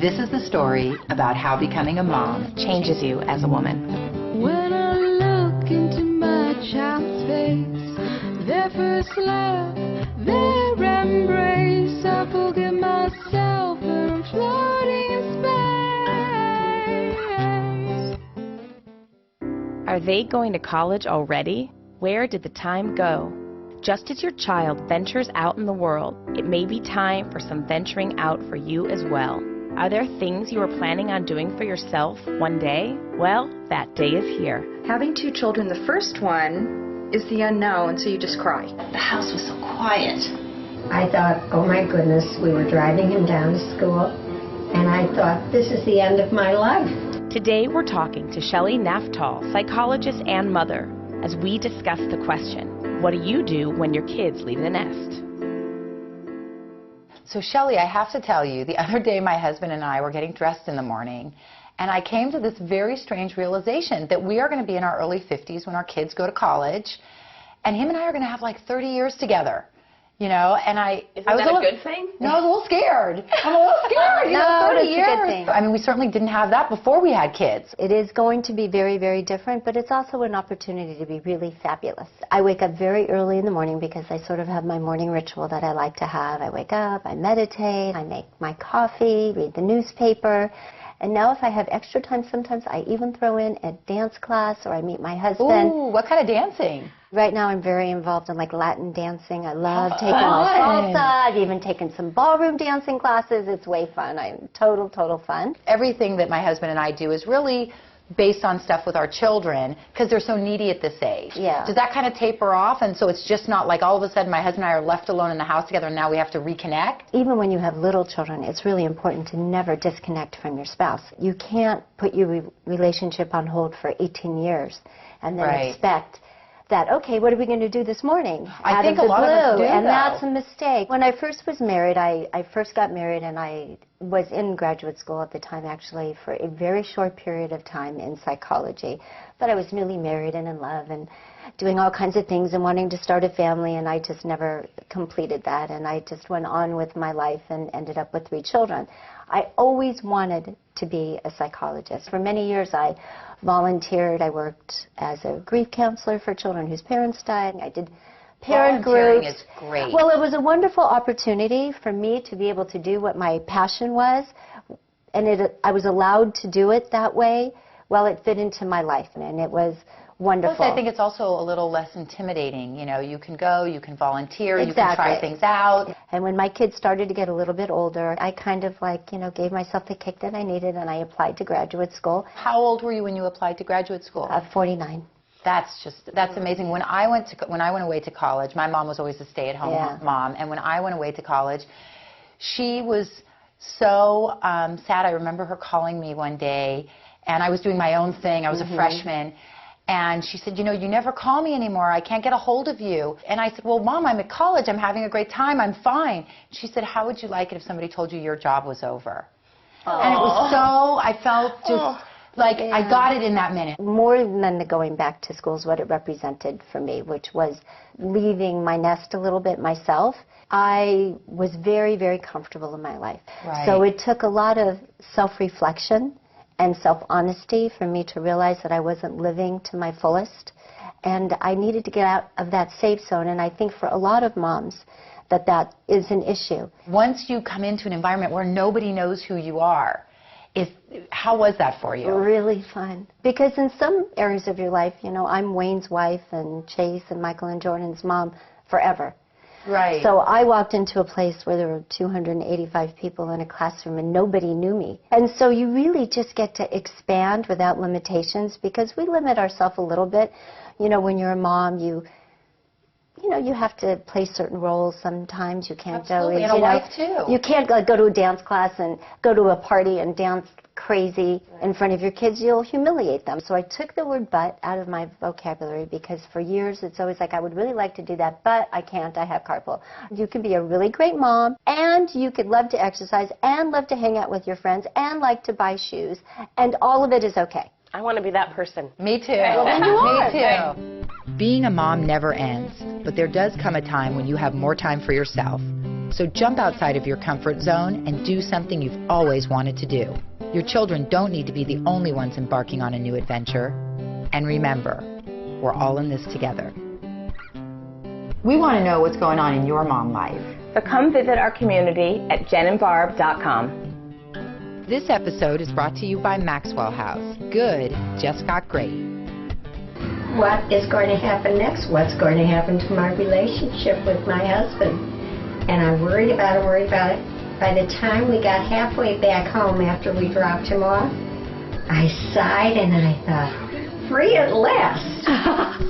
This is the story about how becoming a mom changes you as a woman. When I look into my child's face, their first love, their embrace, I forget myself and I'm floating in space. Are they going to college already? Where did the time go? Just as your child ventures out in the world, it may be time for some venturing out for you as well. Are there things you are planning on doing for yourself one day? Well, that day is here. Having 2 children, the first one is the unknown, so you just cry. The house was so quiet. I thought, oh my goodness, we were driving him down to school, and I thought, this is the end of my life. Today we're talking to Shelly Naphtal, psychologist and mother, as we discuss the question, what do you do when your kids leave the nest? So Shelly, I have to tell you, the other day my husband and I were getting dressed in the morning, and I came to this very strange realization that we are going to be in our early 50s when our kids go to college, and him and I are going to have like 30 years together. You know, and I was that a good thing? No, I was a little scared. I'm a little scared. You know, 30 that's years. a good thing. I mean, we certainly didn't have that before we had kids. It is going to be very, very different, but it's also an opportunity to be really fabulous. I wake up very early in the morning because I sort of have my morning ritual that I like to have. I wake up, I meditate, I make my coffee, read the newspaper. And now if I have extra time, sometimes I even throw in a dance class or I meet my husband. Ooh, what kind of dancing? Right now I'm very involved in like Latin dancing. I love taking salsa. I've even taken some ballroom dancing classes. It's way fun. I'm total fun. Everything that my husband and I do is really based on stuff with our children because they're so needy at this age. Yeah. Does that kind of taper off? And so it's just not like all of a sudden my husband and I are left alone in the house together and now we have to reconnect? Even when you have little children, it's really important to never disconnect from your spouse. You can't put your relationship on hold for 18 years and then expect that, okay, what are we going to do this morning? I think a lot of us do, and though. that's a mistake. When I first was married, I first got married and I was in graduate school at the time actually for a very short period of time in psychology. But I was newly married and in love and doing all kinds of things and wanting to start a family, and I just never completed that, and I just went on with my life and ended up with 3 children. I always wanted to be a psychologist. For many years I volunteered. I worked as a grief counselor for children whose parents died. I did parent Volunteering groups. is great. Well, it was a wonderful opportunity for me to be able to do what my passion was, and I was allowed to do it that way. Well, it fit into my life, and it was wonderful. Plus, I think it's also a little less intimidating. You know, you can go, you can volunteer, Exactly. you can try things out. And when my kids started to get a little bit older, I kind of like, you know, gave myself the kick that I needed, and I applied to graduate school. How old were you when you applied to graduate school? 49. That's amazing. When I went away to college, my mom was always a stay-at-home mom, and when I went away to college, she was so sad. I remember her calling me one day, and I was doing my own thing. I was a freshman. And she said, you know, you never call me anymore. I can't get a hold of you. And I said, well, Mom, I'm at college. I'm having a great time. I'm fine. She said, how would you like it if somebody told you your job was over? Aww. And it was so, I felt just like I got it in that minute. More than the going back to school is what it represented for me, which was leaving my nest a little bit myself. I was very, very comfortable in my life. Right. So it took a lot of self-reflection and self-honesty for me to realize that I wasn't living to my fullest. And I needed to get out of that safe zone. And I think for a lot of moms that is an issue. Once you come into an environment where nobody knows who you are, how was that for you? Really fun. Because in some areas of your life, you know, I'm Wayne's wife and Chase and Michael and Jordan's mom forever. Right. So I walked into a place where there were 285 people in a classroom and nobody knew me. And so you really just get to expand without limitations, because we limit ourselves a little bit. You know, when you're a mom, you have to play certain roles sometimes. You can't Absolutely. And a wife too. You can't go to a dance class and go to a party and dance crazy in front of your kids. You'll humiliate them. So I took the word but out of my vocabulary, because for years it's always like, I would really like to do that, but I can't. I have carpool. You can be a really great mom, and you could love to exercise and love to hang out with your friends and like to buy shoes, and all of it is okay. I want to be that person. Me too. Well, then you are. Me too. Being a mom never ends, but there does come a time when you have more time for yourself. So jump outside of your comfort zone and do something you've always wanted to do. Your children don't need to be the only ones embarking on a new adventure. And remember, we're all in this together. We want to know what's going on in your mom life. So come visit our community at jenandbarb.com. This episode is brought to you by Maxwell House. Good just got great. What is going to happen next? What's going to happen to my relationship with my husband? And I worried about it. By the time we got halfway back home after we dropped him off, I sighed and I thought, free at last.